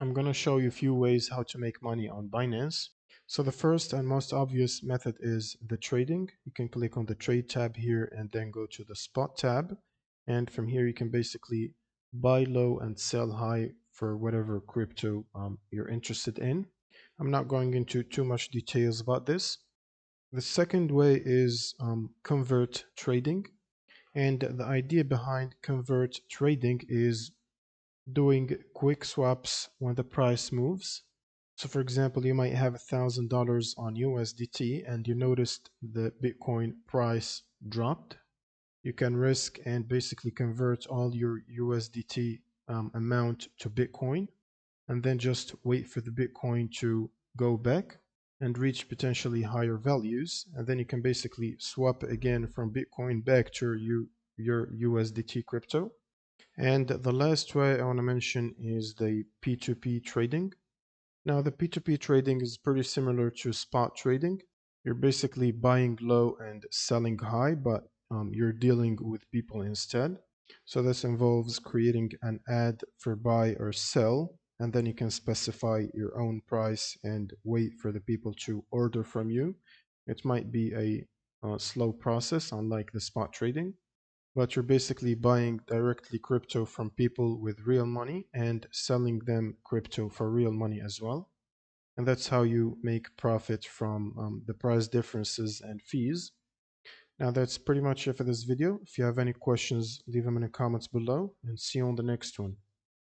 I'm going to show you a few ways how to make money on Binance. So the first and most obvious method is the trading. You can click on the trade tab here and then go to the spot tab. And from here, you can basically buy low and sell high for whatever crypto you're interested in. I'm not going into too much details about this. The second way is convert trading. And the idea behind convert trading is doing quick swaps when the price moves. So for example, you might have $1,000 on USDT and you noticed the Bitcoin price dropped. You can risk and basically convert all your USDT amount to Bitcoin and then just wait for the Bitcoin to go back and reach potentially higher values. And then you can basically swap again from Bitcoin back to your USDT crypto. And the last way I want to mention is the P2P trading. Now, the P2P trading is pretty similar to spot trading. You're basically buying low and selling high, but you're dealing with people instead. So this involves creating an ad for buy or sell, and then you can specify your own price and wait for the people to order from you. It might be a slow process, unlike the spot trading, but you're basically buying directly crypto from people with real money and selling them crypto for real money as well. And that's how you make profit from the price differences and fees. Now that's pretty much it for this video. If you have any questions, leave them in the comments below and see you on the next one.